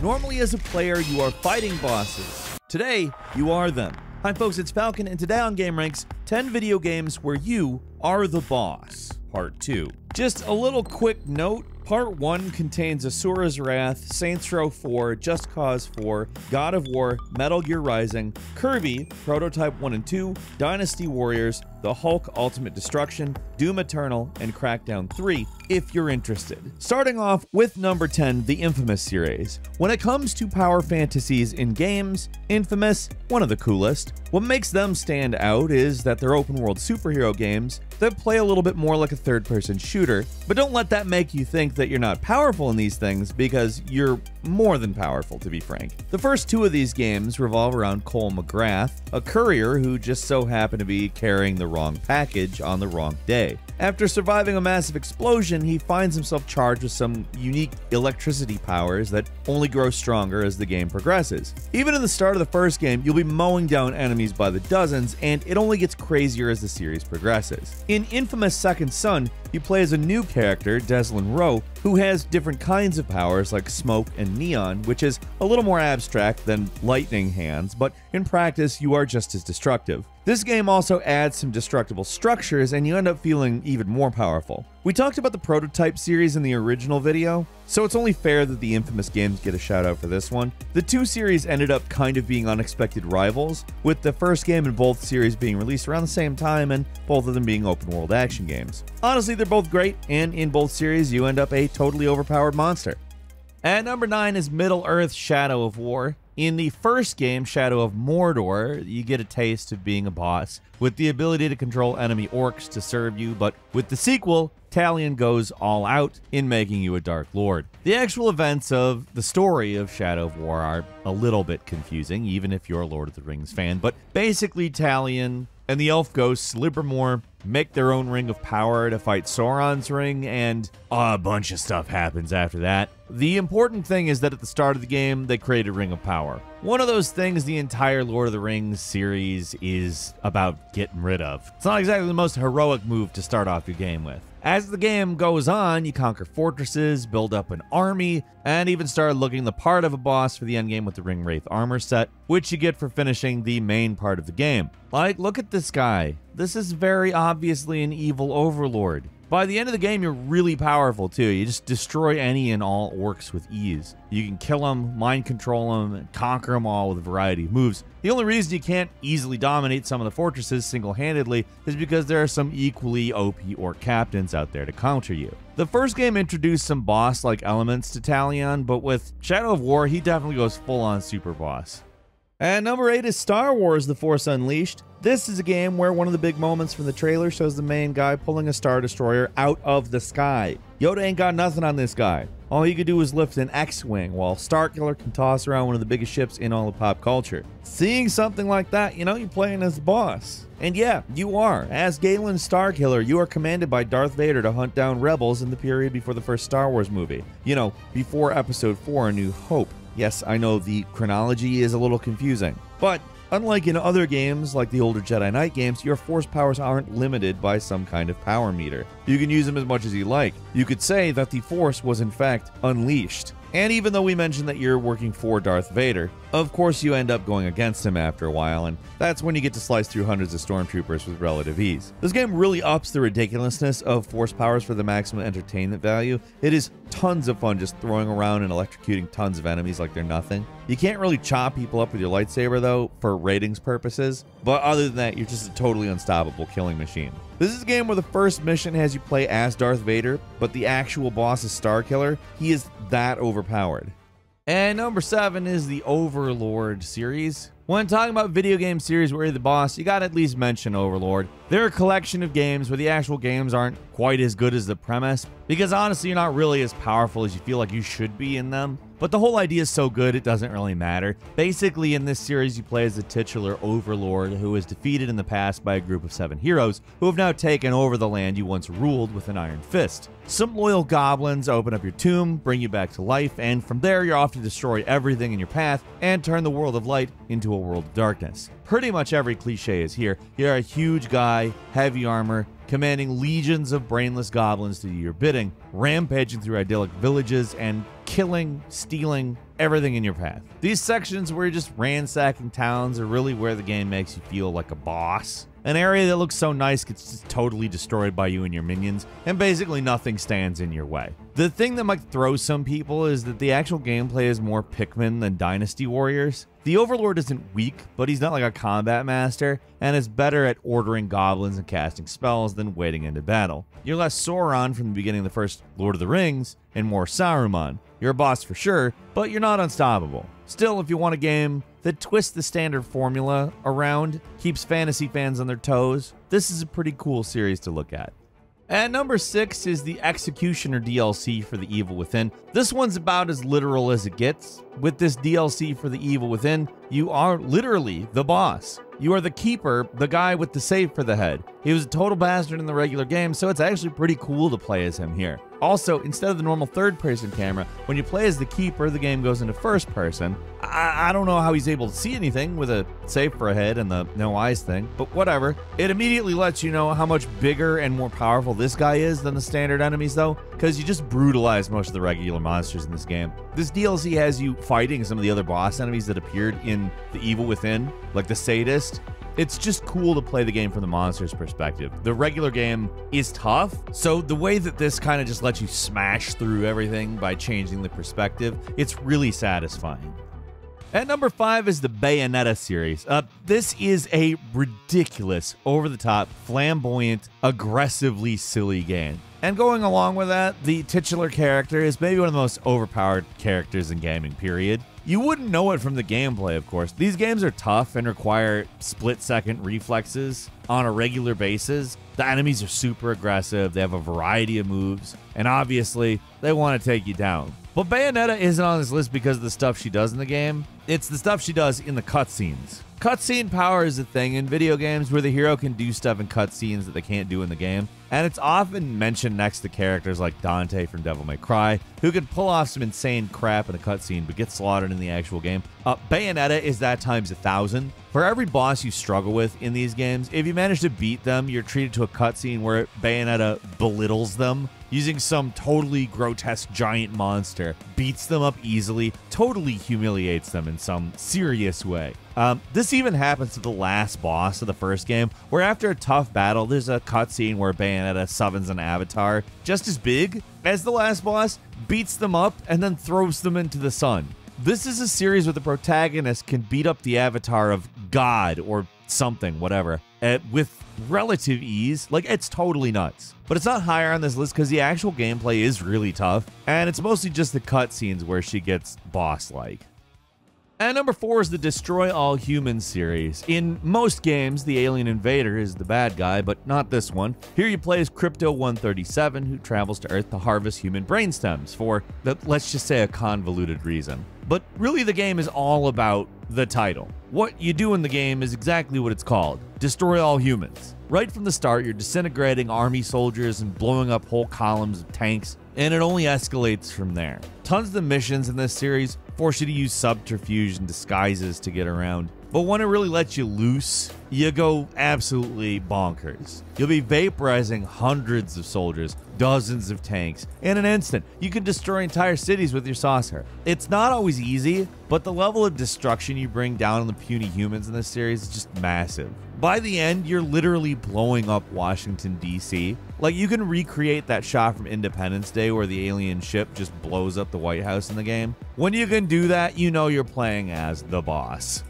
Normally as a player, you are fighting bosses. Today, you are them. Hi folks, it's Falcon, and today on GameRanks, 10 video games where you are the boss, Part 2. Just a little quick note, Part 1 contains Asura's Wrath, Saints Row 4, Just Cause 4, God of War, Metal Gear Rising, Kirby, Prototype 1 and 2, Dynasty Warriors, The Hulk Ultimate Destruction, Doom Eternal, and Crackdown 3, if you're interested. Starting off with number 10, the Infamous series. When it comes to power fantasies in games, Infamous, one of the coolest. What makes them stand out is that they're open world superhero games that play a little bit more like a third-person shooter, but don't let that make you think that you're not powerful in these things, because you're more than powerful, to be frank. The first two of these games revolve around Cole McGrath, a courier who just so happened to be carrying the wrong package on the wrong day. After surviving a massive explosion, he finds himself charged with some unique electricity powers that only grow stronger as the game progresses. Even in the start of the first game, you'll be mowing down enemies by the dozens, and it only gets crazier as the series progresses. In Infamous Second Son, you play as a new character, Deslin Rowe, who has different kinds of powers like smoke and neon, which is a little more abstract than lightning hands, but in practice you are just as destructive. This game also adds some destructible structures, and you end up feeling even more powerful. We talked about the Prototype series in the original video, so it's only fair that the Infamous games get a shout out for this one. The two series ended up kind of being unexpected rivals, with the first game in both series being released around the same time and both of them being open world action games. Honestly, they're both great, and in both series you end up a totally overpowered monster. At number 9 is Middle-earth: Shadow of War. In the first game, Shadow of Mordor, you get a taste of being a boss, with the ability to control enemy orcs to serve you, but with the sequel, Talion goes all out in making you a Dark Lord. The actual events of the story of Shadow of War are a little bit confusing, even if you're a Lord of the Rings fan, but basically Talion and the elf ghosts Libramor make their own ring of power to fight Sauron's ring, and a bunch of stuff happens after that. The important thing is that at the start of the game, they create a ring of power. One of those things the entire Lord of the Rings series is about getting rid of. It's not exactly the most heroic move to start off your game with. As the game goes on, you conquer fortresses, build up an army, and even start looking the part of a boss for the endgame with the Ringwraith armor set, which you get for finishing the main part of the game. Like, look at this guy. This is very obviously an evil overlord. By the end of the game, you're really powerful too. You just destroy any and all orcs with ease. You can kill them, mind control them, and conquer them all with a variety of moves. The only reason you can't easily dominate some of the fortresses single-handedly is because there are some equally OP orc captains out there to counter you. The first game introduced some boss-like elements to Talion, but with Shadow of War, he definitely goes full-on super boss. At number 8 is Star Wars: The Force Unleashed. This is a game where one of the big moments from the trailer shows the main guy pulling a Star Destroyer out of the sky. Yoda ain't got nothing on this guy. All he could do is lift an X-Wing, while Starkiller can toss around one of the biggest ships in all of pop culture. Seeing something like that, you know you're playing as the boss. And yeah, you are. As Galen Starkiller, you are commanded by Darth Vader to hunt down rebels in the period before the first Star Wars movie. You know, before Episode 4, A New Hope. Yes, I know the chronology is a little confusing, but unlike in other games like the older Jedi Knight games, your force powers aren't limited by some kind of power meter. You can use them as much as you like. You could say that the force was in fact unleashed. And even though we mentioned that you're working for Darth Vader, of course you end up going against him after a while, and that's when you get to slice through hundreds of stormtroopers with relative ease. This game really ups the ridiculousness of force powers for the maximum entertainment value. It is tons of fun just throwing around and electrocuting tons of enemies like they're nothing. You can't really chop people up with your lightsaber though, for ratings purposes, but other than that, you're just a totally unstoppable killing machine. This is a game where the first mission has you play as Darth Vader, but the actual boss is Starkiller. He is that overpowered. And number 7 is the Overlord series. When talking about video game series where you're the boss, you gotta at least mention Overlord. They're a collection of games where the actual games aren't quite as good as the premise, because honestly you're not really as powerful as you feel like you should be in them. But the whole idea is so good it doesn't really matter. Basically, in this series you play as the titular Overlord who was defeated in the past by a group of 7 heroes who have now taken over the land you once ruled with an iron fist. Some loyal goblins open up your tomb, bring you back to life, and from there you're off to destroy everything in your path and turn the world of light into a world of darkness. Pretty much every cliche is here. You're a huge guy, heavy armor, commanding legions of brainless goblins to do your bidding, rampaging through idyllic villages, and killing, stealing, everything in your path. These sections where you're just ransacking towns are really where the game makes you feel like a boss. An area that looks so nice gets just totally destroyed by you and your minions, and basically nothing stands in your way. The thing that might throw some people is that the actual gameplay is more Pikmin than Dynasty Warriors. The Overlord isn't weak, but he's not like a combat master, and is better at ordering goblins and casting spells than wading into battle. You're less Sauron from the beginning of the first Lord of the Rings, and more Saruman. You're a boss for sure, but you're not unstoppable. Still, if you want a game that twists the standard formula around, keeps fantasy fans on their toes, this is a pretty cool series to look at. At number 6 is the Executioner DLC for The Evil Within. This one's about as literal as it gets. With this DLC for The Evil Within, you are literally the boss. You are the keeper, the guy with the safe for the head. He was a total bastard in the regular game, so it's actually pretty cool to play as him here. Also, instead of the normal third-person camera, when you play as the keeper, the game goes into first person. I don't know how he's able to see anything with a safe for a head and the no eyes thing, but whatever. It immediately lets you know how much bigger and more powerful this guy is than the standard enemies, though, because you just brutalize most of the regular monsters in this game. This DLC has you fighting some of the other boss enemies that appeared in The Evil Within, like the Sadist. It's just cool to play the game from the monster's perspective. The regular game is tough, so the way that this kind of just lets you smash through everything by changing the perspective, it's really satisfying. At number 5 is the Bayonetta series. This is a ridiculous, over-the-top, flamboyant, aggressively silly game. And going along with that, the titular character is maybe one of the most overpowered characters in gaming, period. You wouldn't know it from the gameplay, of course. These games are tough and require split-second reflexes on a regular basis. The enemies are super aggressive, they have a variety of moves, and obviously, they want to take you down. But Bayonetta isn't on this list because of the stuff she does in the game. It's the stuff she does in the cutscenes. Cutscene power is a thing in video games where the hero can do stuff in cutscenes that they can't do in the game, and it's often mentioned next to characters like Dante from Devil May Cry, who can pull off some insane crap in a cutscene but get slaughtered in the actual game. Bayonetta is that times 1,000. For every boss you struggle with in these games, if you manage to beat them, you're treated to a cutscene where Bayonetta belittles them, using some totally grotesque giant monster, beats them up easily, totally humiliates them in some serious way. This even happens to the last boss of the first game, where after a tough battle, there's a cutscene where Bayonetta summons an avatar just as big as the last boss, beats them up, and then throws them into the sun. This is a series where the protagonist can beat up the avatar of God or something, whatever, with relative ease. Like, it's totally nuts. But it's not higher on this list because the actual gameplay is really tough, and it's mostly just the cutscenes where she gets boss-like. And number 4 is the Destroy All Humans series. In most games, the alien invader is the bad guy, but not this one. Here you play as Crypto-137, who travels to Earth to harvest human brainstems for, let's just say, a convoluted reason. But really the game is all about the title. What you do in the game is exactly what it's called: Destroy All Humans. Right from the start, you're disintegrating army soldiers and blowing up whole columns of tanks, and it only escalates from there. Tons of the missions in this series force you to use subterfuge and disguises to get around. But when it really lets you loose, you go absolutely bonkers. You'll be vaporizing hundreds of soldiers, dozens of tanks. In an instant, you can destroy entire cities with your saucer. It's not always easy, but the level of destruction you bring down on the puny humans in this series is just massive. By the end, you're literally blowing up Washington, D.C. Like, you can recreate that shot from Independence Day where the alien ship just blows up the White House in the game. When you can do that, you know you're playing as the boss.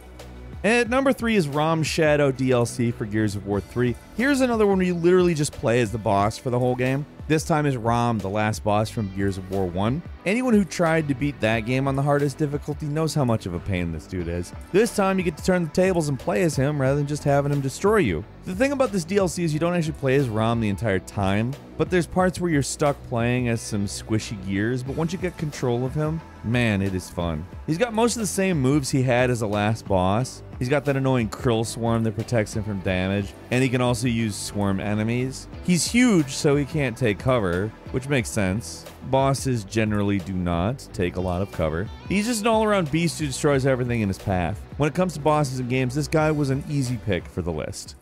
At number 3 is Rom Shadow DLC for Gears of War 3. Here's another one where you literally just play as the boss for the whole game. This time is Rom, the last boss from Gears of War 1. Anyone who tried to beat that game on the hardest difficulty knows how much of a pain this dude is. This time you get to turn the tables and play as him rather than just having him destroy you. The thing about this DLC is you don't actually play as Rom the entire time, but there's parts where you're stuck playing as some squishy gears, but once you get control of him, man, it is fun. He's got most of the same moves he had as the last boss. He's got that annoying krill swarm that protects him from damage, and he can also use swarm enemies. He's huge, so he can't take cover, which makes sense. Bosses generally do not take a lot of cover. He's just an all-around beast who destroys everything in his path. When it comes to bosses in games, this guy was an easy pick for the list.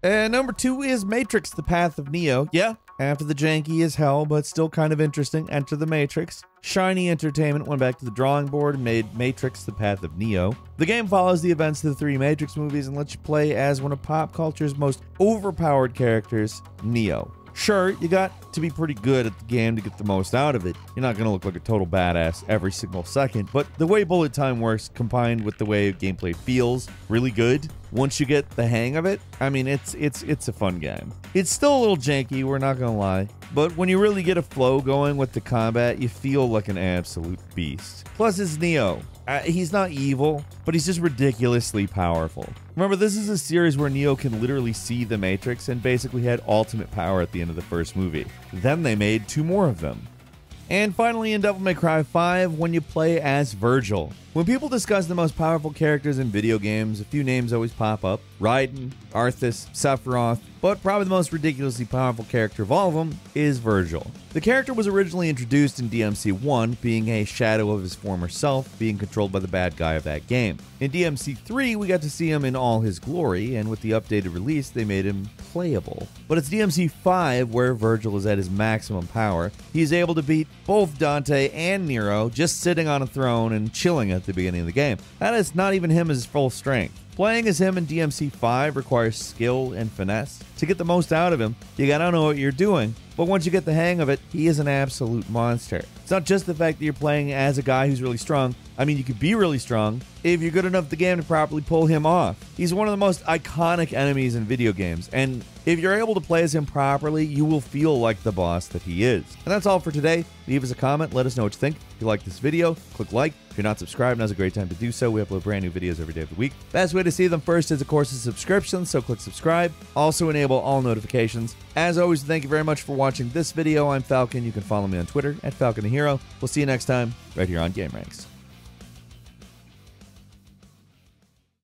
And number 2 is Matrix: The Path of Neo. Yeah, After the janky as hell, but still kind of interesting Enter the Matrix, Shiny Entertainment went back to the drawing board and made Matrix: The Path of Neo. The game follows the events of the 3 Matrix movies and lets you play as one of pop culture's most overpowered characters, Neo. Sure, you got to be pretty good at the game to get the most out of it. You're not going to look like a total badass every single second, but the way bullet time works combined with the way gameplay feels really good. Once you get the hang of it, I mean, it's a fun game. It's still a little janky, we're not going to lie, but when you really get a flow going with the combat, you feel like an absolute beast. Plus, it's Neo. He's not evil, but he's just ridiculously powerful. Remember, this is a series where Neo can literally see the Matrix and basically had ultimate power at the end of the first movie. Then they made 2 more of them. And finally, in Devil May Cry 5, when you play as Virgil. When people discuss the most powerful characters in video games, a few names always pop up. Raiden, Arthas, Sephiroth, but probably the most ridiculously powerful character of all of them is Virgil. The character was originally introduced in DMC 1, being a shadow of his former self, being controlled by the bad guy of that game. In DMC 3, we got to see him in all his glory, and with the updated release, they made him playable. But it's DMC 5 where Virgil is at his maximum power. He's able to beat both Dante and Nero just sitting on a throne and chilling at the beginning of the game. That is not even him at his full strength. Playing as him in DMC 5 requires skill and finesse. To get the most out of him, you gotta know what you're doing, but once you get the hang of it, he is an absolute monster. It's not just the fact that you're playing as a guy who's really strong. I mean, you could be really strong if you're good enough at the game to properly pull him off. He's one of the most iconic enemies in video games, and if you're able to play as him properly, you will feel like the boss that he is. And that's all for today. Leave us a comment, let us know what you think. If you like this video, click like. If you're not subscribed, now's a great time to do so. We upload brand new videos every day of the week. Best way to see them first is, of course, a subscription, so click subscribe. Also enable all notifications. As always, thank you very much for watching this video. I'm Falcon. You can follow me on Twitter @FalconTheHero. We'll see you next time right here on GameRanks.